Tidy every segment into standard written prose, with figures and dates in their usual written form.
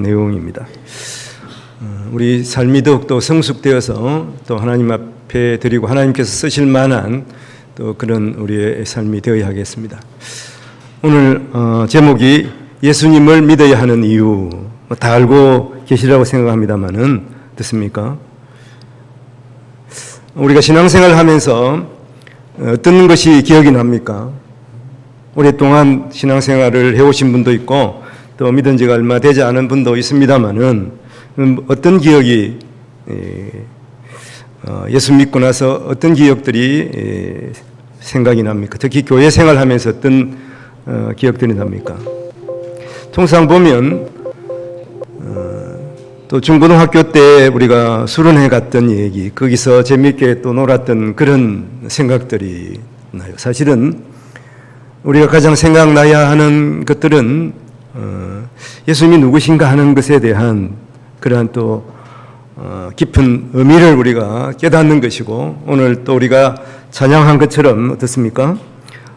내용입니다. 우리 삶이 더욱더 성숙되어서 또 하나님 앞에 드리고 하나님께서 쓰실 만한 또 그런 우리의 삶이 되어야 하겠습니다. 오늘 제목이 예수님을 믿어야 하는 이유, 다 알고 계시라고 생각합니다만은 어떻습니까? 우리가 신앙생활을 하면서 어떤 것이 기억이 납니까? 오랫동안 신앙생활을 해오신 분도 있고 또 믿은 지가 얼마 되지 않은 분도 있습니다만은 어떤 기억이 예수 믿고 나서 어떤 기억들이 생각이 납니까? 특히 교회 생활하면서 어떤 기억들이 납니까? 통상 보면 또 중고등학교 때 우리가 수련회 갔던 얘기, 거기서 재미있게 또 놀았던 그런 생각들이 나요. 사실은 우리가 가장 생각나야 하는 것들은 예수님이 누구신가 하는 것에 대한 그러한 또 깊은 의미를 우리가 깨닫는 것이고, 오늘 또 우리가 찬양한 것처럼 어떻습니까?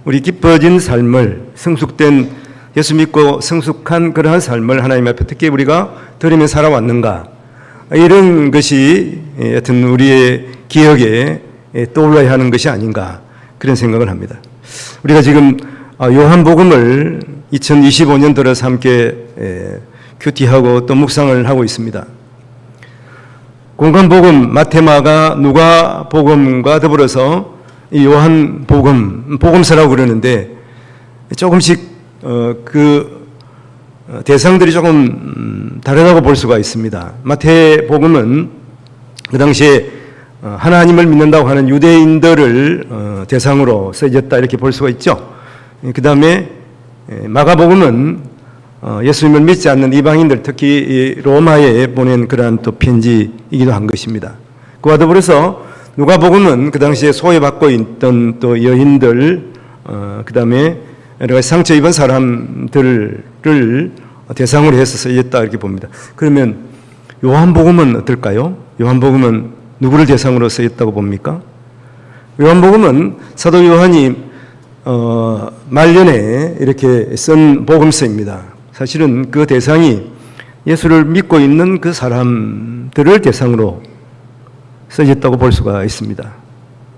우리 깊어진 삶을, 성숙된 예수 믿고 성숙한 그러한 삶을 하나님 앞에 어떻게 우리가 드리며 살아왔는가, 이런 것이 여튼 우리의 기억에 떠올라야 하는 것이 아닌가, 그런 생각을 합니다. 우리가 지금 요한복음을 2025년 들어서 함께 큐티하고 또 묵상을 하고 있습니다. 공간복음, 마태마가, 누가복음과 더불어서 이 요한복음, 복음서라고 그러는데 조금씩 그 대상들이 조금 다르다고 볼 수가 있습니다. 마태복음은 그 당시에 하나님을 믿는다고 하는 유대인들을 대상으로 쓰여졌다, 이렇게 볼 수가 있죠. 그 다음에 마가복음은 예수님을 믿지 않는 이방인들, 특히 로마에 보낸 그러한 또 편지이기도 한 것입니다. 그와 더불어서 누가복음은 그 당시에 소외받고 있던 또 여인들, 그 다음에 여러 가지 상처 입은 사람들을 대상으로 해서 쓰였다, 이렇게 봅니다. 그러면 요한복음은 어떨까요? 요한복음은 누구를 대상으로 쓰였다고 봅니까? 요한복음은 사도 요한이 말년에 이렇게 쓴 복음서입니다. 사실은 그 대상이 예수를 믿고 있는 그 사람들을 대상으로 쓰였다고 볼 수가 있습니다.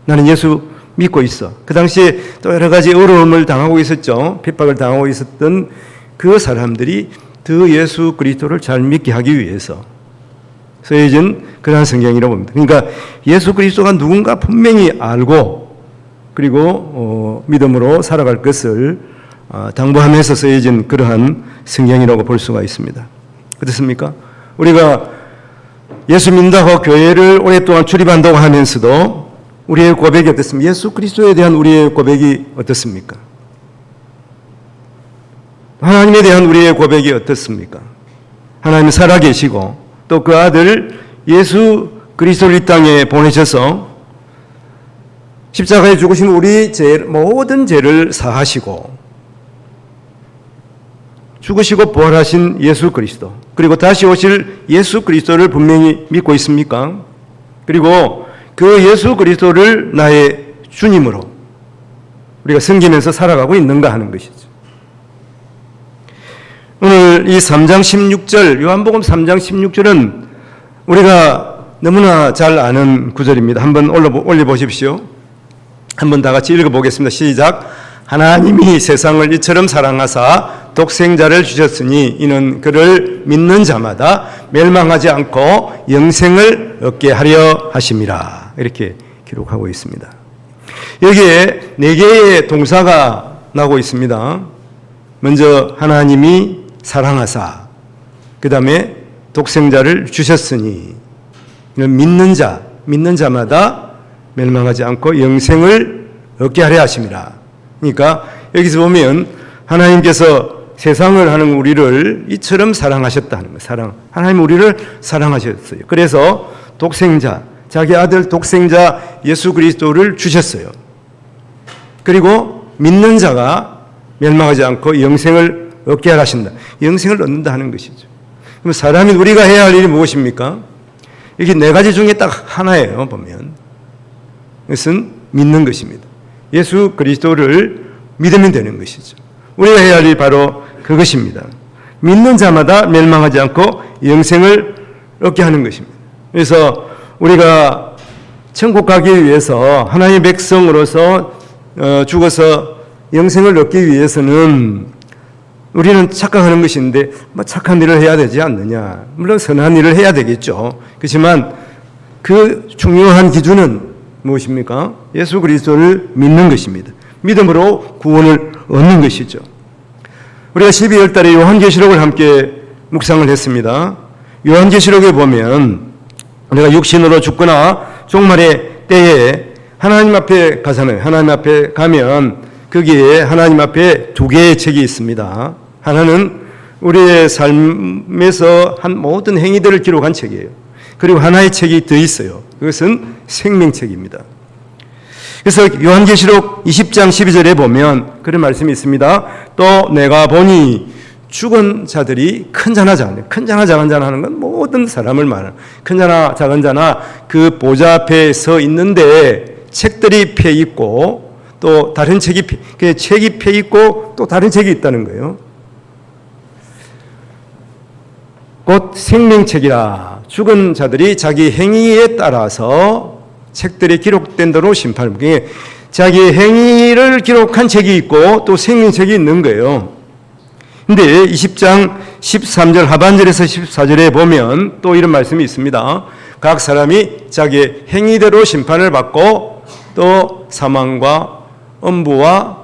나는 예수 믿고 있어. 그 당시에 또 여러 가지 어려움을 당하고 있었죠. 핍박을 당하고 있었던 그 사람들이 더 예수 그리스도를 잘 믿게 하기 위해서 쓰여진 그러한 성경이라고 봅니다. 그러니까 예수 그리스도가 누군가 분명히 알고 그리고 믿음으로 살아갈 것을 당부하면서 쓰여진 그러한 성경이라고 볼 수가 있습니다. 어떻습니까? 우리가 예수 믿는다고 교회를 오랫동안 출입한다고 하면서도 우리의 고백이 어떻습니까? 예수 그리스도에 대한 우리의 고백이 어떻습니까? 하나님에 대한 우리의 고백이 어떻습니까? 하나님은 살아계시고 또 그 아들 예수 그리스도를 이 땅에 보내셔서 십자가에 죽으신 우리 모든 죄를 사하시고 죽으시고 부활하신 예수 그리스도, 그리고 다시 오실 예수 그리스도를 분명히 믿고 있습니까? 그리고 그 예수 그리스도를 나의 주님으로 우리가 섬기면서 살아가고 있는가 하는 것이죠. 오늘 이 3장 16절, 요한복음 3장 16절은 우리가 너무나 잘 아는 구절입니다. 한번 올려보십시오. 한번 다 같이 읽어보겠습니다. 시작. 하나님이 세상을 이처럼 사랑하사 독생자를 주셨으니 이는 그를 믿는 자마다 멸망하지 않고 영생을 얻게 하려 하심이라, 이렇게 기록하고 있습니다. 여기에 4개의 동사가 나오고 있습니다. 먼저 하나님이 사랑하사, 그 다음에 독생자를 주셨으니 믿는 자마다 멸망하지 않고 영생을 얻게 하려 하심이라. 그러니까 여기서 보면 하나님께서 세상을 하는 우리를 이처럼 사랑하셨다 하는 거예요. 하나님 우리를 사랑하셨어요. 그래서 독생자, 자기 아들 독생자 예수 그리스도를 주셨어요. 그리고 믿는 자가 멸망하지 않고 영생을 얻게 하신다. 영생을 얻는다 하는 것이죠. 그럼 사람이 우리가 해야 할 일이 무엇입니까? 이게 4가지 중에 딱 하나예요, 보면. 그것은 믿는 것입니다. 예수 그리스도를 믿으면 되는 것이죠. 우리가 해야 할 일이 바로 그것입니다. 믿는 자마다 멸망하지 않고 영생을 얻게 하는 것입니다. 그래서 우리가 천국 가기 위해서 하나님의 백성으로서 죽어서 영생을 얻기 위해서는 우리는 착각하는 것인데 뭐 착한 일을 해야 되지 않느냐. 물론 선한 일을 해야 되겠죠. 그렇지만 그 중요한 기준은 무엇입니까? 예수 그리스도를 믿는 것입니다. 믿음으로 구원을 얻는 것이죠. 우리가 12월 달에 요한계시록을 함께 묵상을 했습니다. 요한계시록에 보면 우리가 육신으로 죽거나 종말의 때에 하나님 앞에 가잖아요. 하나님 앞에 가면 거기에 하나님 앞에 두 개의 책이 있습니다. 하나는 우리의 삶에서 한 모든 행위들을 기록한 책이에요. 그리고 하나의 책이 더 있어요. 그것은 생명책입니다. 그래서 요한계시록 20장 12절에 보면 그런 말씀이 있습니다. 또 내가 보니 죽은 자들이 큰 자나 작은 자, 큰 자나 작은 자나 하는 건 모든 사람을 말하는 큰 자나 작은 자나 그 보좌 앞에 서 있는데 책들이 펴 있고 또 다른 책이 펴 있고 또 다른 책이 있다는 거예요. 곧 생명책이라. 죽은 자들이 자기 행위에 따라서 책들이 기록된 대로 심판을 받게, 자기 행위를 기록한 책이 있고 또 생명책이 있는 거예요. 근데 20장 13절 하반절에서 14절에 보면 또 이런 말씀이 있습니다. 각 사람이 자기 행위대로 심판을 받고 또 사망과 엄부와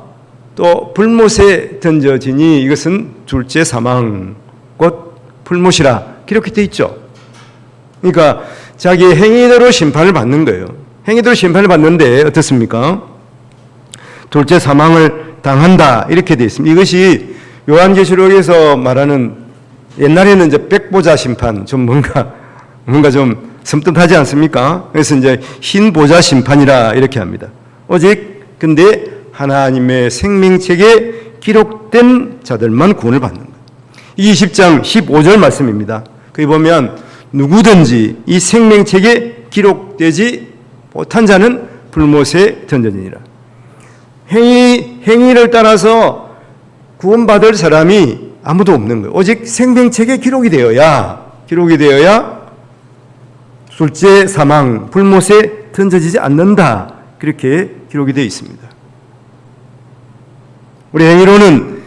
또 불못에 던져지니 이것은 둘째 사망 곧 불못이라 기록이 되어 있죠. 그러니까 자기 행위대로 심판을 받는 거예요. 행위대로 심판을 받는데 어떻습니까? 둘째 사망을 당한다 이렇게 되어 있습니다. 이것이 요한계시록에서 말하는 옛날에는 이제 백보자 심판 좀 뭔가 좀 섬뜩하지 않습니까? 그래서 이제 흰 보자 심판이라 이렇게 합니다. 오직 근데 하나님의 생명책에 기록된 자들만 구원을 받는 거예요. 20장 15절 말씀입니다. 거기 보면 누구든지 이 생명책에 기록되지 못한 자는 불못에 던져지니라. 행위를 따라서 구원받을 사람이 아무도 없는 거예요. 오직 생명책에 기록이 되어야 둘째 사망, 불못에 던져지지 않는다. 그렇게 기록이 되어 있습니다. 우리 행위로는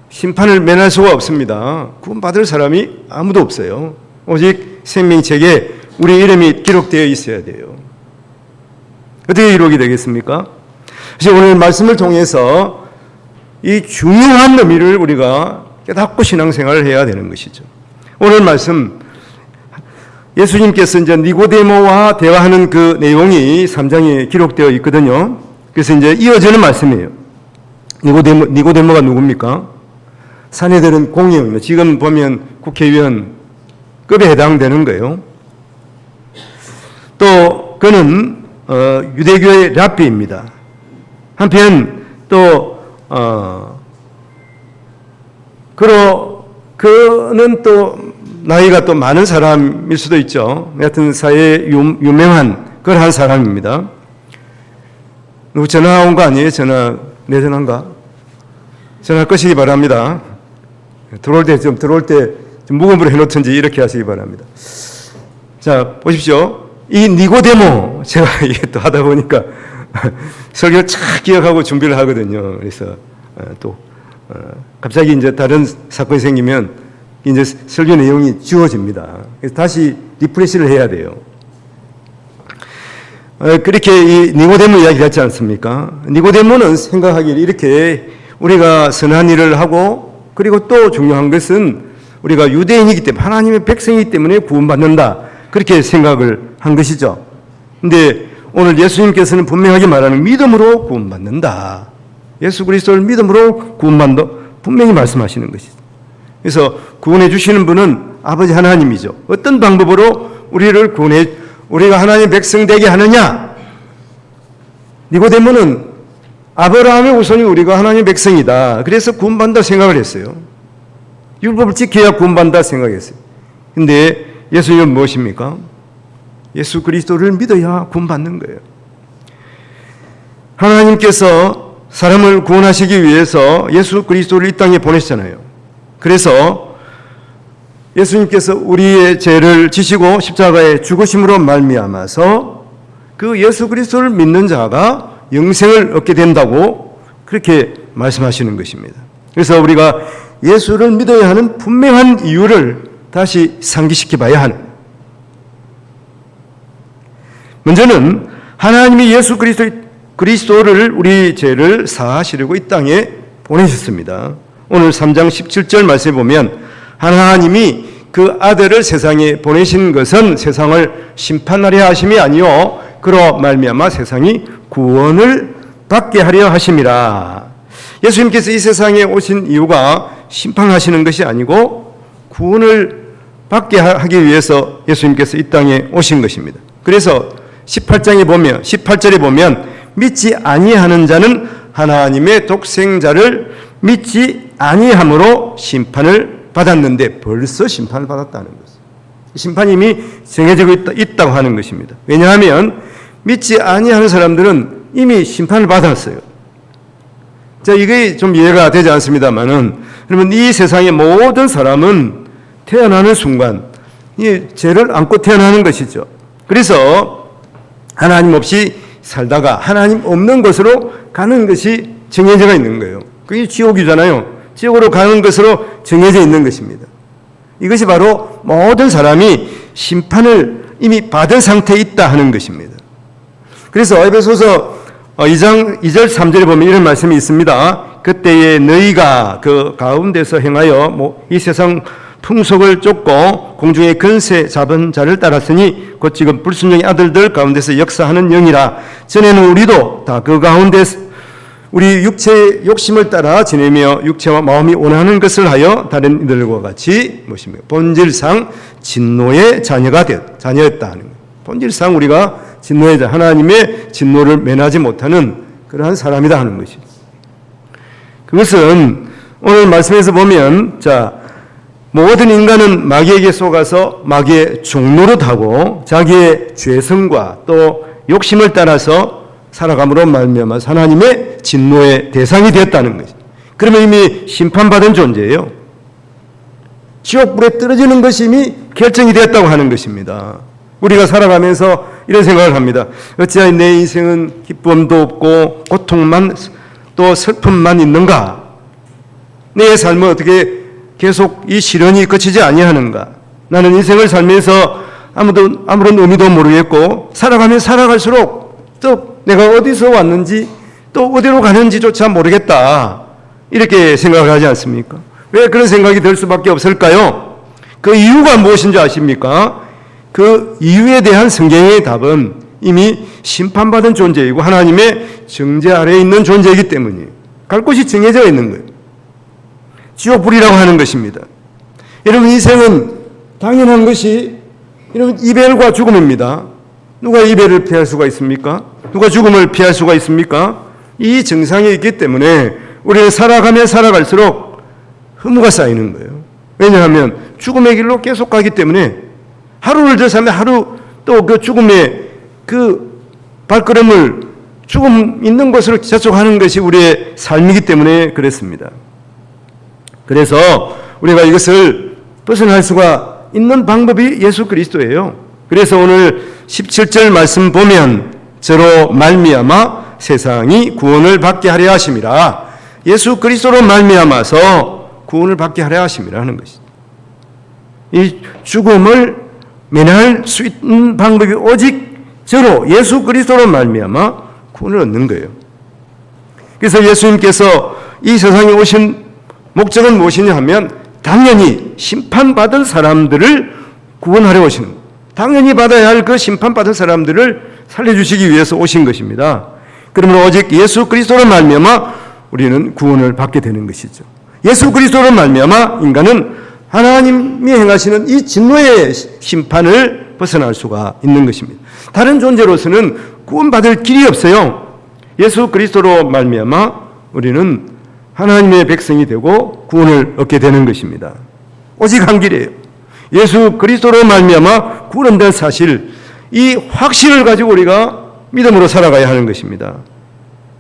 심판을 면할 수가 없습니다. 구원받을 사람이 아무도 없어요. 오직 생명책에 우리 이름이 기록되어 있어야 돼요. 어떻게 기록이 되겠습니까? 그래서 오늘 말씀을 통해서 이 중요한 의미를 우리가 깨닫고 신앙생활을 해야 되는 것이죠. 오늘 말씀 예수님께서 이제 니고데모와 대화하는 그 내용이 3장에 기록되어 있거든요. 그래서 이제 이어지는 말씀이에요. 니고데모가 누굽니까? 사내들은 공의원입니다. 지금 보면 국회의원급에 해당되는 거예요. 또 그는 유대교의 랍비입니다. 한편 또 그는 또 나이가 또 많은 사람일 수도 있죠. 여하튼 사회에 유명한 그러한 사람입니다. 누구 전화 온 거 아니에요? 내 전화인가? 전화 끄시기 바랍니다. 들어올 때 좀 무음으로 해놓든지 이렇게 하시기 바랍니다. 자, 보십시오. 이 니고데모, 제가 이게 또 하다 보니까 설교를 착 기억하고 준비를 하거든요. 그래서 갑자기 이제 다른 사건이 생기면 이제 설교 내용이 지워집니다. 그래서 다시 리프레시를 해야 돼요. 그렇게 이 니고데모 이야기를 했지 않습니까? 니고데모는 생각하기를 이렇게 우리가 선한 일을 하고 그리고 또 중요한 것은 우리가 유대인이기 때문에 하나님의 백성이기 때문에 구원받는다. 그렇게 생각을 한 것이죠. 근데 오늘 예수님께서는 분명하게 말하는 믿음으로 구원받는다. 예수 그리스도를 믿음으로 구원받는다. 분명히 말씀하시는 것이죠. 그래서 구원해 주시는 분은 아버지 하나님이죠. 어떤 방법으로 우리가 하나님의 백성 되게 하느냐? 니고데모는 아브라함의 후손이 우리가 하나님의 백성이다. 그래서 구원받는다 생각을 했어요. 율법을 지켜야 구원받는다 생각했어요. 근데 예수님은 무엇입니까? 예수 그리스도를 믿어야 구원받는 거예요. 하나님께서 사람을 구원하시기 위해서 예수 그리스도를 이 땅에 보내셨잖아요. 그래서 예수님께서 우리의 죄를 지시고 십자가에 죽으심으로 말미암아서 그 예수 그리스도를 믿는 자가 영생을 얻게 된다고 그렇게 말씀하시는 것입니다. 그래서 우리가 예수를 믿어야 하는 분명한 이유를 다시 상기시켜 봐야 하는, 먼저는 하나님이 예수 그리스도를 우리 죄를 사하시려고 이 땅에 보내셨습니다. 오늘 3장 17절 말씀에 보면 하나님이 그 아들을 세상에 보내신 것은 세상을 심판하려 하심이 아니요 그로 말미암아 세상이 구원을 받게 하려 하심이라. 예수님께서 이 세상에 오신 이유가 심판하시는 것이 아니고 구원을 받게 하기 위해서 예수님께서 이 땅에 오신 것입니다. 그래서 18절에 보면 믿지 아니하는 자는 하나님의 독생자를 믿지 아니함으로 심판을 받았는데 벌써 심판을 받았다는 것입니다. 심판이 이미 정해지고 있다고 하는 것입니다. 왜냐하면 믿지 아니하는 사람들은 이미 심판을 받았어요. 자, 이게 좀 이해가 되지 않습니다만은, 그러면 이 세상의 모든 사람은 태어나는 순간 이 죄를 안고 태어나는 것이죠. 그래서 하나님 없이 살다가 하나님 없는 것으로 가는 것이 정해져 있는 거예요. 그게 지옥이잖아요. 지옥으로 가는 것으로 정해져 있는 것입니다. 이것이 바로 모든 사람이 심판을 이미 받은 상태에 있다 하는 것입니다. 그래서 에베소서 2장 2절 3절에 보면 이런 말씀이 있습니다. 그때에 너희가 그 가운데서 행하여 이 세상 풍속을 쫓고 공중의 근세 잡은 자를 따랐으니 곧 지금 불순종의 아들들 가운데서 역사하는 영이라. 전에는 우리도 다 그 가운데 우리 육체의 욕심을 따라 지내며 육체와 마음이 원하는 것을 하여 다른 이들과 같이 본질상 진노의 자녀였다 하는 거예요. 본질상 우리가 진노의 자, 하나님의 진노를 면하지 못하는 그러한 사람이다 하는 것이죠. 그것은 오늘 말씀에서 보면, 자, 모든 인간은 마귀에게 속아서 마귀의 종노릇하고 자기의 죄성과 또 욕심을 따라서 살아감으로 말미암아 하나님의 진노의 대상이 되었다는 것이죠. 그러면 이미 심판받은 존재예요. 지옥불에 떨어지는 것이 이미 결정이 되었다고 하는 것입니다. 우리가 살아가면서 이런 생각을 합니다. 어찌하여 내 인생은 기쁨도 없고 고통만 또 슬픔만 있는가? 내 삶은 어떻게 계속 이 시련이 그치지 아니하는가? 나는 인생을 살면서 아무런 의미도 모르겠고 살아가면 살아갈수록 또 내가 어디서 왔는지 또 어디로 가는지조차 모르겠다. 이렇게 생각을 하지 않습니까? 왜 그런 생각이 들 수밖에 없을까요? 그 이유가 무엇인지 아십니까? 그 이유에 대한 성경의 답은 이미 심판받은 존재이고 하나님의 정죄 아래에 있는 존재이기 때문이에요. 갈 곳이 정해져 있는 거예요. 지옥불이라고 하는 것입니다. 여러분, 인생은 당연한 것이 여러분 이별과 죽음입니다. 누가 이별을 피할 수가 있습니까? 누가 죽음을 피할 수가 있습니까? 이 정상이 있기 때문에 우리는 살아가면 살아갈수록 허무가 쌓이는 거예요. 왜냐하면 죽음의 길로 계속 가기 때문에 하루를 더 살면 하루 또 그 죽음의 그 발걸음을 죽음 있는 곳으로 접촉하는 것이 우리의 삶이기 때문에 그렇습니다. 그래서 우리가 이것을 벗어날 수가 있는 방법이 예수 그리스도예요. 그래서 오늘 17절 말씀 보면 저로 말미암아 세상이 구원을 받게 하려 하심이라. 예수 그리스도로 말미암아서 구원을 받게 하려 하심이라 하는 것이죠. 이 죽음을 면할 수 있는 방법이 오직 저로 예수 그리스도로 말미암아 구원을 얻는 거예요. 그래서 예수님께서 이 세상에 오신 목적은 무엇이냐 하면 당연히 심판받은 사람들을 구원하려 오시는 거예요. 당연히 받아야 할 그 심판받은 사람들을 살려주시기 위해서 오신 것입니다. 그러면 오직 예수 그리스도로 말미암아 우리는 구원을 받게 되는 것이죠. 예수 그리스도로 말미암아 인간은 하나님이 행하시는 이 진노의 심판을 벗어날 수가 있는 것입니다. 다른 존재로서는 구원받을 길이 없어요. 예수 그리스도로 말미암아 우리는 하나님의 백성이 되고 구원을 얻게 되는 것입니다. 오직 한 길이에요. 예수 그리스도로 말미암아 구원된 사실, 이 확신을 가지고 우리가 믿음으로 살아가야 하는 것입니다.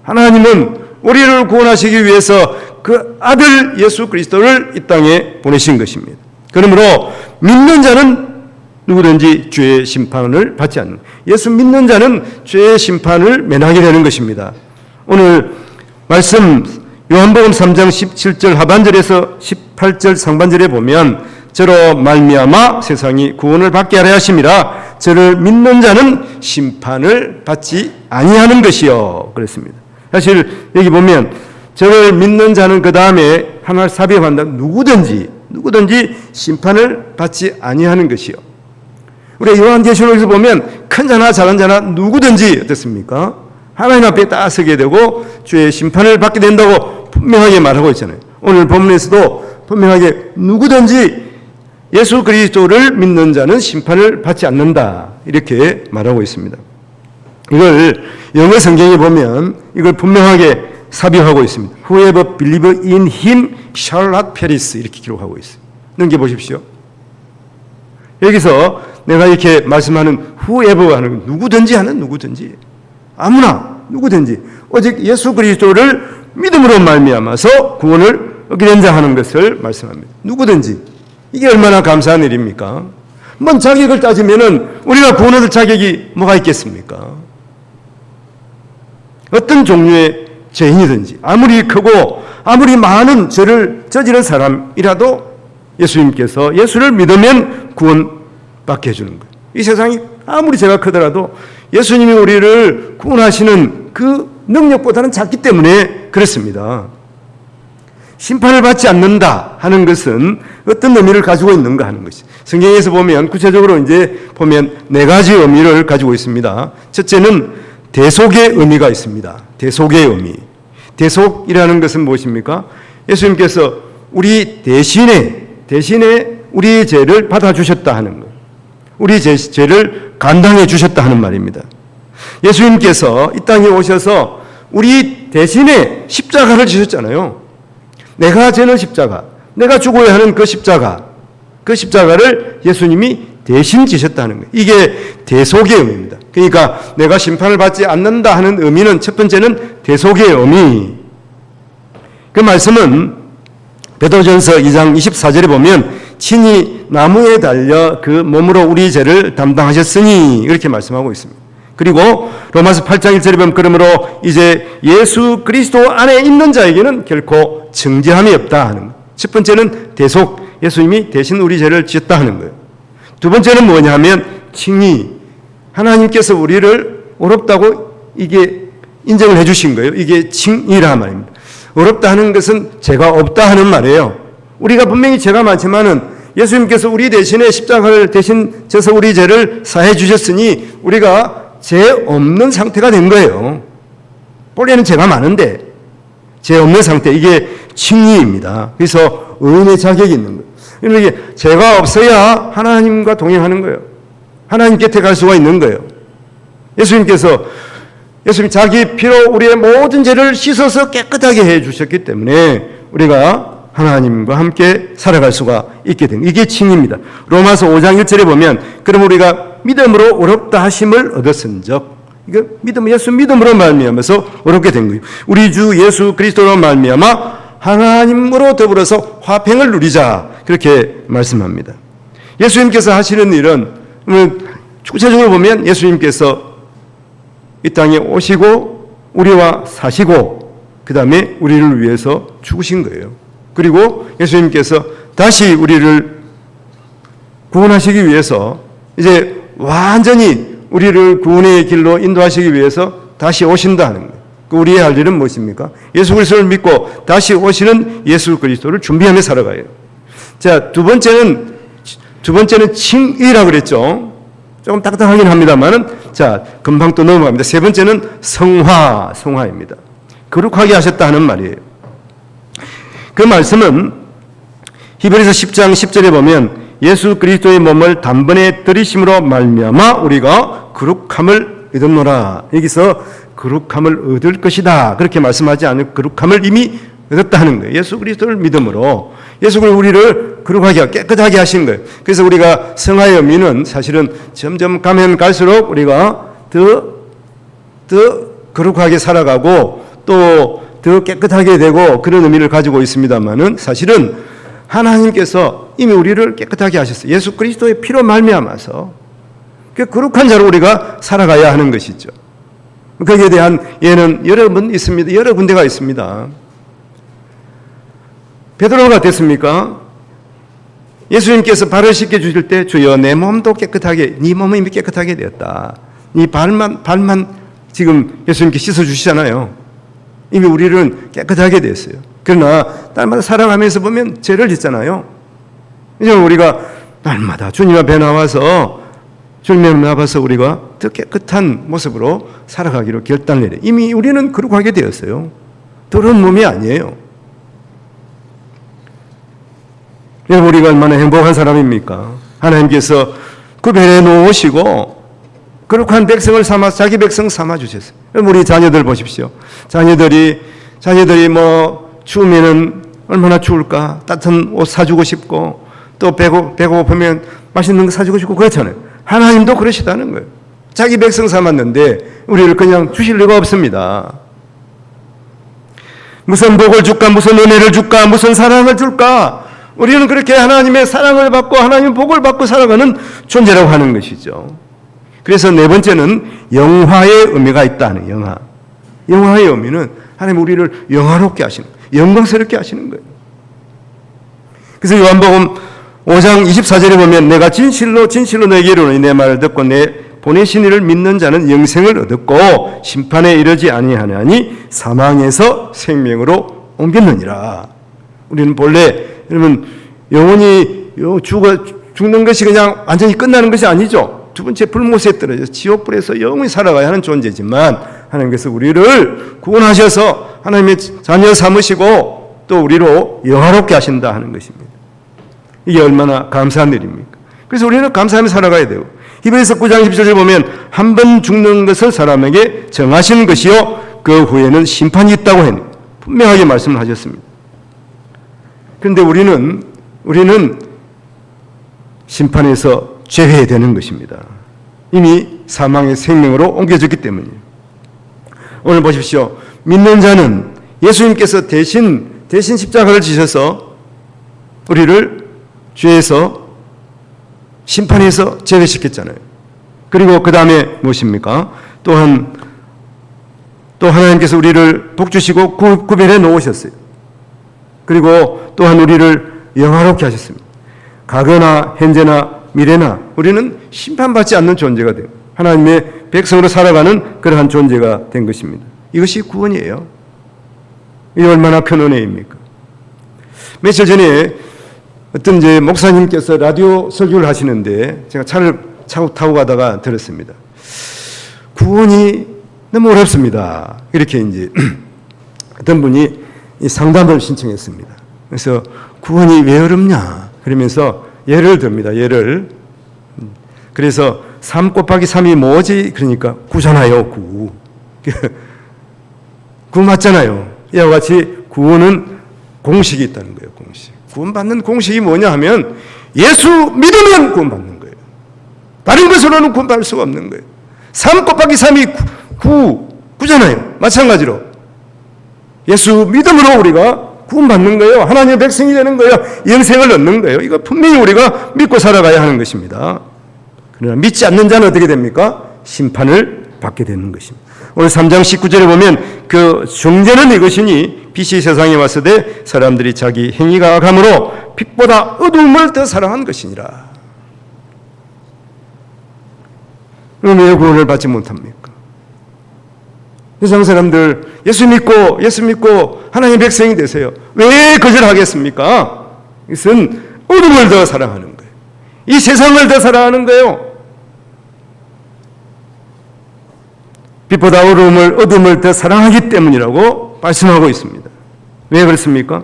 하나님은 우리를 구원하시기 위해서 그 아들 예수 그리스도를 이 땅에 보내신 것입니다. 그러므로 믿는 자는 누구든지 죄의 심판을 받지 않는, 예수 믿는 자는 죄의 심판을 면하게 되는 것입니다. 오늘 말씀 요한복음 3장 17절 하반절에서 18절 상반절에 보면 저로 말미암아 세상이 구원을 받게 하려 하심이라 저를 믿는 자는 심판을 받지 아니하는 것이요 그랬습니다. 사실 여기 보면 저를 믿는 자는 그 다음에 하나를 삽입한다. 누구든지 심판을 받지 아니하는 것이요. 우리 요한계시록에서 보면 큰 자나 작은 자나 누구든지 어떻습니까? 하나님 앞에 딱 서게 되고 죄의 심판을 받게 된다고 분명하게 말하고 있잖아요. 오늘 본문에서도 분명하게 누구든지 예수 그리스도를 믿는 자는 심판을 받지 않는다 이렇게 말하고 있습니다. 이걸 영어 성경에 보면 이걸 분명하게 삽입하고 있습니다. Whoever believes in him shall not perish 이렇게 기록하고 있어요. 넘겨보십시오. 여기서 내가 이렇게 말씀하는 whoever 하는 누구든지 하는 누구든지 아무나 누구든지 오직 예수 그리스도를 믿음으로 말미암아서 구원을 얻게 된 자 하는 것을 말씀합니다. 누구든지. 이게 얼마나 감사한 일입니까? 자격을 따지면은 우리가 구원 얻을 자격이 뭐가 있겠습니까? 어떤 종류의 죄인이든지 아무리 크고 아무리 많은 죄를 저지른 사람이라도 예수님께서 예수를 믿으면 구원받게 해주는 거예요. 이 세상이 아무리 죄가 크더라도 예수님이 우리를 구원하시는 그 능력보다는 작기 때문에 그렇습니다. 심판을 받지 않는다 하는 것은 어떤 의미를 가지고 있는가 하는 것이 성경에서 보면 구체적으로 이제 보면 네 가지 의미를 가지고 있습니다. 첫째는 대속의 의미가 있습니다. 대속의 의미. 대속이라는 것은 무엇입니까? 예수님께서 우리 대신에 우리의 죄를 받아주셨다 하는 것. 우리 죄를 감당해 주셨다 하는 말입니다. 예수님께서 이 땅에 오셔서 우리 대신에 십자가를 지셨잖아요. 내가 지는 십자가, 내가 죽어야 하는 그 십자가를 예수님이 대신 지셨다는 거예요. 이게 대속의 의미입니다. 그러니까 내가 심판을 받지 않는다 하는 의미는 첫 번째는 대속의 의미. 그 말씀은 베드로전서 2장 24절에 보면 친히 나무에 달려 그 몸으로 우리 죄를 담당하셨으니 이렇게 말씀하고 있습니다. 그리고 로마서 8장 1절에 보면 그러므로 이제 예수 그리스도 안에 있는 자에게는 결코 정죄함이 없다 하는 거예요. 첫 번째는 대속, 예수님이 대신 우리 죄를 지었다 하는 거예요. 두 번째는 뭐냐 하면 칭의, 하나님께서 우리를 어렵다고 이게 인정을 해 주신 거예요. 이게 칭의라 말입니다. 어렵다 하는 것은 죄가 없다 하는 말이에요. 우리가 분명히 죄가 많지만은 예수님께서 우리 대신에 십자가를 대신 져서 우리 죄를 사해 주셨으니 우리가 죄 없는 상태가 된 거예요. 본래는 죄가 많은데 죄 없는 상태, 이게 칭의입니다. 그래서 의인의 자격이 있는 거예요. 이게 죄가 없어야 하나님과 동행하는 거예요. 하나님 곁에 갈 수가 있는 거예요. 예수님 자기 피로 우리의 모든 죄를 씻어서 깨끗하게 해 주셨기 때문에 우리가 하나님과 함께 살아갈 수가 있게 된 이게 칭의입니다. 로마서 5장 1절에 보면 그럼 우리가 믿음으로 어렵다 하심을 얻었은즉 이거 예수 믿음으로 말미암아서 어렵게 된 거예요. 우리 주 예수 그리스도로 말미암아 하나님으로 더불어서 화평을 누리자 그렇게 말씀합니다. 예수님께서 하시는 일은 구체적으로 보면 예수님께서 이 땅에 오시고 우리와 사시고 그 다음에 우리를 위해서 죽으신 거예요. 그리고 예수님께서 다시 우리를 구원하시기 위해서 이제 완전히 우리를 구원의 길로 인도하시기 위해서 다시 오신다는 거예요. 우리의 할 일은 무엇입니까? 예수 그리스도를 믿고 다시 오시는 예수 그리스도를 준비하며 살아가요. 자, 두 번째는 칭의라고 그랬죠. 조금 딱딱하긴 합니다만은 자, 금방 또 넘어갑니다. 세 번째는 성화입니다. 거룩하게 하셨다 하는 말이에요. 그 말씀은 히브리서 10장 10절에 보면 예수 그리스도의 몸을 단번에 들이심으로 말미암아 우리가 거룩함을 얻었노라. 여기서 거룩함을 얻을 것이다 그렇게 말씀하지 않은 거룩함을 이미 얻었다 하는 거예요. 예수 그리스도를 믿음으로 예수 그리스도 우리를 거룩하게 깨끗하게 하신 거예요. 그래서 우리가 성화의 의미는 사실은 점점 가면 갈수록 우리가 더 거룩하게 살아가고 또 더 깨끗하게 되고 그런 의미를 가지고 있습니다만은 사실은 하나님께서 이미 우리를 깨끗하게 하셨어요. 예수 그리스도의 피로 말미암아서 그 거룩한 자로 우리가 살아가야 하는 것이죠. 거기에 대한 예는 여러 번 있습니다. 여러 군데가 있습니다. 베드로가 어땠습니까? 예수님께서 발을 씻겨 주실 때 주여 내 몸도 깨끗하게 네 몸은 이미 깨끗하게 되었다. 네 발만 지금 예수님께 씻어 주시잖아요. 이미 우리는 깨끗하게 됐어요. 그러나 날마다 살아가면서 보면 죄를 짓잖아요. 이제 우리가 날마다 주님 앞에 나와서 우리가 더 깨끗한 모습으로 살아가기로 결단을 해요. 이미 우리는 거룩하게 되었어요. 더러운 몸이 아니에요. 여러분 우리가 얼마나 행복한 사람입니까? 하나님께서 구별해 놓으시고 거룩한 백성을 삼아 자기 백성 삼아 주셨어요. 우리 자녀들 보십시오. 자녀들이 추우면은 얼마나 추울까? 따뜻한 옷 사주고 싶고 또 배고프면 맛있는 거 사주고 싶고 그렇잖아요. 하나님도 그러시다는 거예요. 자기 백성 삼았는데 우리를 그냥 주실 리가 없습니다. 무슨 복을 줄까? 무슨 은혜를 줄까? 무슨 사랑을 줄까? 우리는 그렇게 하나님의 사랑을 받고 하나님의 복을 받고 살아가는 존재라고 하는 것이죠. 그래서 네 번째는 영화의 의미가 있다는 영화. 영화의 의미는 하나님 우리를 영화롭게 하시는 거예요. 영광스럽게 하시는 거예요. 그래서 요한복음 5장 24절에 보면 내가 진실로 너에게 이르노니 내 말을 듣고 내 보내신 이를 믿는 자는 영생을 얻었고 심판에 이르지 아니하나니 사망에서 생명으로 옮겼느니라. 우리는 본래 여러분 영혼이 죽는 것이 그냥 완전히 끝나는 것이 아니죠. 두 번째 불못에 떨어져 지옥불에서 영원히 살아가야 하는 존재지만 하나님께서 우리를 구원하셔서 하나님의 자녀 삼으시고 또 우리로 영화롭게 하신다 하는 것입니다. 이게 얼마나 감사한 일입니까? 그래서 우리는 감사하며 살아가야 되고 히브리서 9장 17절을 보면 한 번 죽는 것을 사람에게 정하신 것이요 그 후에는 심판이 있다고 했네. 분명하게 말씀을 하셨습니다. 그런데 우리는 심판에서 제외되는 것입니다. 이미 사망의 생명으로 옮겨졌기 때문이에요. 오늘 보십시오. 믿는 자는 예수님께서 대신 십자가를 지셔서 우리를 죄에서 심판에서 제외시켰잖아요. 그리고 그 다음에 무엇입니까? 또 하나님께서 우리를 복주시고 구별해 놓으셨어요. 그리고 또한 우리를 영화롭게 하셨습니다. 과거나 현재나 미래나 우리는 심판받지 않는 존재가 돼요. 하나님의 백성으로 살아가는 그러한 존재가 된 것입니다. 이것이 구원이에요. 이게 얼마나 큰 은혜입니까? 며칠 전에 어떤 이제 목사님께서 라디오 설교를 하시는데 제가 차를 타고 가다가 들었습니다. 구원이 너무 어렵습니다. 이렇게 이제 어떤 분이 상담을 신청했습니다. 그래서 구원이 왜 어렵냐? 그러면서 예를 듭니다. 그래서 3 곱하기 3이 뭐지? 그러니까 9잖아요. 9. 9 맞잖아요. 이와 같이 구원은 공식이 있다는 거예요. 공식. 구원받는 공식이 뭐냐 하면 예수 믿으면 구원받는 거예요. 다른 것으로는 구원받을 수가 없는 거예요. 3 곱하기 3이 9잖아요. 마찬가지로 예수 믿음으로 우리가 구원받는 거예요. 하나님의 백성이 되는 거예요. 영생을 얻는 거예요. 이거 분명히 우리가 믿고 살아가야 하는 것입니다. 그러나 믿지 않는 자는 어떻게 됩니까? 심판을 받게 되는 것입니다. 오늘 3장 19절에 보면 그 정죄는 이것이니 빛이 세상에 왔을 때 사람들이 자기 행위가 악함으로 빛보다 어두움을 더 사랑한 것이니라. 왜 구원을 받지 못합니까? 세상 사람들 예수 믿고 하나님의 백성이 되세요. 왜 거절하겠습니까? 이것은 어둠을 더 사랑하는 거예요. 이 세상을 더 사랑하는 거예요. 빛보다 어둠을 더 사랑하기 때문이라고 말씀하고 있습니다. 왜 그렇습니까?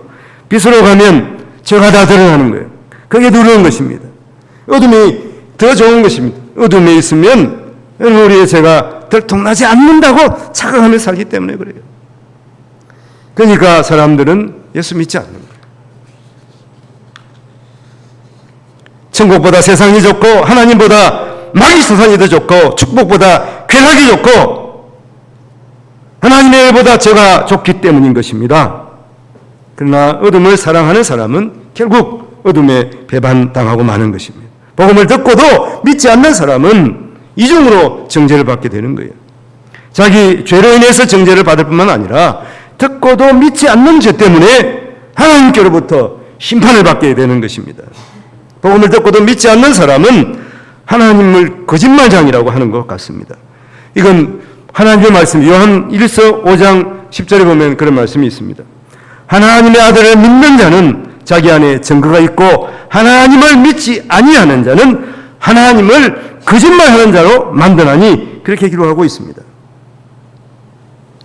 빛으로 가면 죄가 다 드러나는 거예요. 그게 두려운 것입니다. 어둠이 더 좋은 것입니다. 어둠에 있으면 우리의 죄가 들통나지 않는다고 착각하며 살기 때문에 그래요. 그러니까 사람들은 예수 믿지 않는 거예요. 천국보다 세상이 좋고 하나님보다 마귀 세상이 더 좋고 축복보다 쾌락이 좋고 하나님의 일보다 저가 좋기 때문인 것입니다. 그러나 어둠을 사랑하는 사람은 결국 어둠에 배반당하고 마는 것입니다. 복음을 듣고도 믿지 않는 사람은 이중으로 정죄를 받게 되는 거예요. 자기 죄로 인해서 정죄를 받을 뿐만 아니라 듣고도 믿지 않는 죄 때문에 하나님께로부터 심판을 받게 되는 것입니다. 복음을 듣고도 믿지 않는 사람은 하나님을 거짓말장이라고 하는 것 같습니다. 이건 하나님의 말씀, 요한 1서 5장 10절에 보면 그런 말씀이 있습니다. 하나님의 아들을 믿는 자는 자기 안에 증거가 있고 하나님을 믿지 아니하는 자는 하나님을 거짓말하는 자로 만드나니 그렇게 기록하고 있습니다.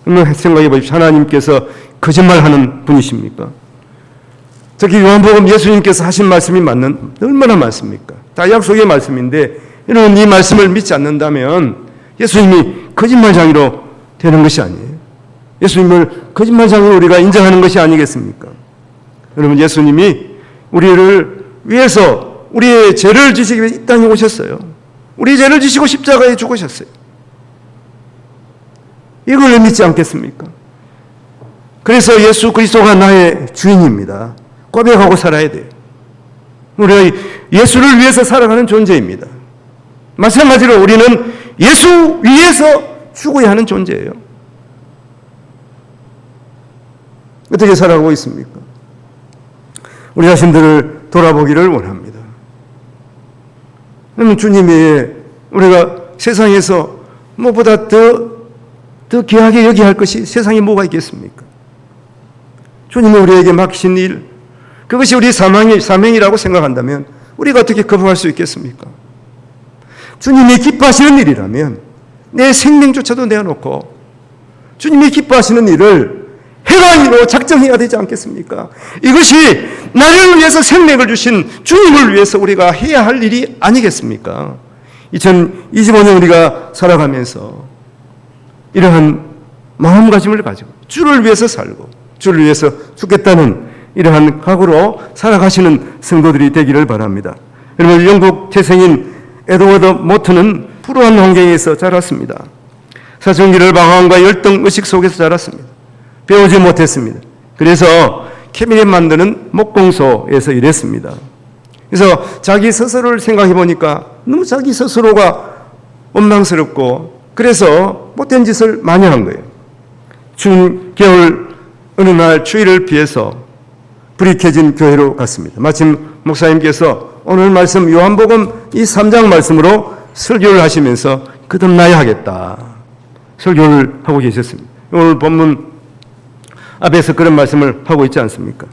한번 생각해 보십시오. 하나님께서 거짓말하는 분이십니까? 특히 요한복음 예수님께서 하신 말씀이 얼마나 많습니까? 다 약속의 말씀인데 여러분 이 말씀을 믿지 않는다면 예수님이 거짓말장이로 되는 것이 아니에요. 예수님을 거짓말장으로 우리가 인정하는 것이 아니겠습니까? 여러분 예수님이 우리를 위해서 우리의 죄를 지시기 위해 이 땅에 오셨어요. 우리의 죄를 지시고 십자가에 죽으셨어요. 이걸 믿지 않겠습니까? 그래서 예수 그리스도가 나의 주인입니다. 고백하고 살아야 돼요. 우리가 예수를 위해서 살아가는 존재입니다. 마찬가지로 우리는 예수 위해서 죽어야 하는 존재예요. 어떻게 살아가고 있습니까? 우리 자신들을 돌아보기를 원합니다. 그러면 주님이 우리가 세상에서 무엇보다 더 귀하게 여기야 할 것이 세상에 뭐가 있겠습니까? 주님이 우리에게 맡기신 일, 그것이 우리 사명이라고 생각한다면 우리가 어떻게 거부할 수 있겠습니까? 주님이 기뻐하시는 일이라면 내 생명조차도 내어놓고 주님이 기뻐하시는 일을 행하기로 작정해야 되지 않겠습니까? 이것이 나를 위해서 생명을 주신 주님을 위해서 우리가 해야 할 일이 아니겠습니까? 2025년 우리가 살아가면서 이러한 마음가짐을 가지고 주를 위해서 살고 주를 위해서 죽겠다는 이러한 각오로 살아가시는 성도들이 되기를 바랍니다. 여러분 영국 태생인 에드워드 모튼은 불우한 환경에서 자랐습니다. 사춘기를 방황과 열등 의식 속에서 자랐습니다. 배우지 못했습니다. 그래서 캐비넷 만드는 목공소에서 일했습니다. 그래서 자기 스스로를 생각해 보니까 너무 자기 스스로가 원망스럽고 그래서 못된 짓을 많이 한 거예요. 추운 겨울 어느 날 추위를 피해서 불이 켜진 교회로 갔습니다. 마침 목사님께서 오늘 말씀 요한복음 이 3장 말씀으로 설교를 하시면서 거듭나야 하겠다 설교를 하고 계셨습니다. 오늘 본문 앞에서 그런 말씀을 하고 있지 않습니까?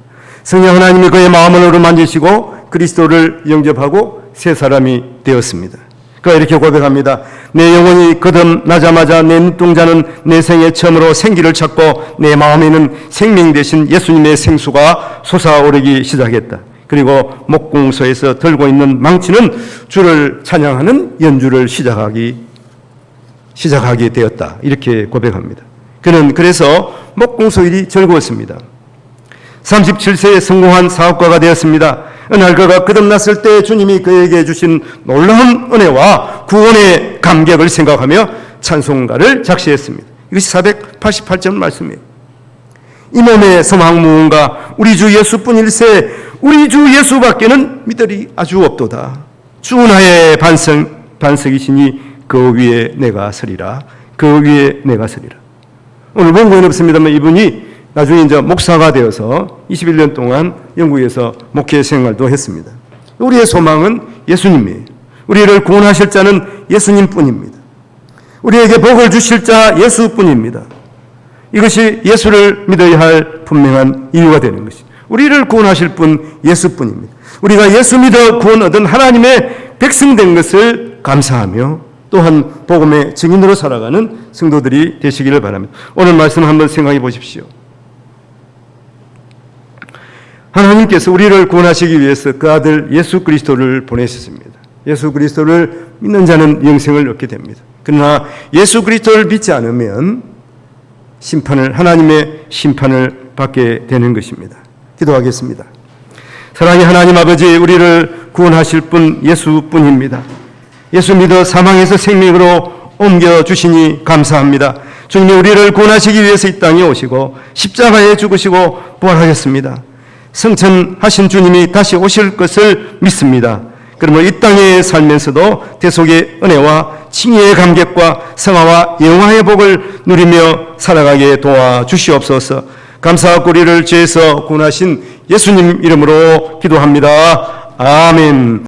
성령 하나님이 그의 마음을 어루만지시고 그리스도를 영접하고 새 사람이 되었습니다. 그가 이렇게 고백합니다. 내 영혼이 거듭나자마자 내 눈동자는 내 생애 처음으로 생기를 찾고 내 마음에는 생명 되신 예수님의 생수가 솟아오르기 시작했다. 그리고 목공소에서 들고 있는 망치는 주를 찬양하는 연주를 시작하게 되었다. 이렇게 고백합니다. 그는 그래서 목공소 일이 즐거웠습니다. 37세에 성공한 사업가가 되었습니다. 어느 날 그가 거듭났을 때 주님이 그에게 주신 놀라운 은혜와 구원의 감격을 생각하며 찬송가를 작시했습니다. 이것이 488절 말씀이에요. 이 몸의 소망 무언가 우리 주 예수뿐일세 우리 주 예수밖에는 믿으리 아주 없도다. 주 나의 반석이시니 그 위에 내가 서리라. 그 위에 내가 서리라. 오늘 본고에는 없습니다만 이분이 나중에 이제 목사가 되어서 21년 동안 영국에서 목회 생활도 했습니다. 우리의 소망은 예수님이에요. 우리를 구원하실 자는 예수님뿐입니다. 우리에게 복을 주실 자 예수뿐입니다. 이것이 예수를 믿어야 할 분명한 이유가 되는 것입니다. 우리를 구원하실 분 예수뿐입니다. 우리가 예수 믿어 구원 얻은 하나님의 백성된 것을 감사하며 또한 복음의 증인으로 살아가는 성도들이 되시기를 바랍니다. 오늘 말씀 한번 생각해 보십시오. 하나님께서 우리를 구원하시기 위해서 그 아들 예수 그리스도를 보내셨습니다. 예수 그리스도를 믿는 자는 영생을 얻게 됩니다. 그러나 예수 그리스도를 믿지 않으면 하나님의 심판을 받게 되는 것입니다. 기도하겠습니다. 사랑의 하나님 아버지, 우리를 구원하실 분 예수뿐입니다. 예수 믿어 사망에서 생명으로 옮겨주시니 감사합니다. 주님이 우리를 구원하시기 위해서 이 땅에 오시고 십자가에 죽으시고 부활하셨습니다. 성천하신 주님이 다시 오실 것을 믿습니다. 그러므로 이 땅에 살면서도 대속의 은혜와 칭의의 감격과 성화와 영화의 복을 누리며 살아가게 도와주시옵소서. 감사와 우리를 죄에서 구원하신 예수님 이름으로 기도합니다. 아멘.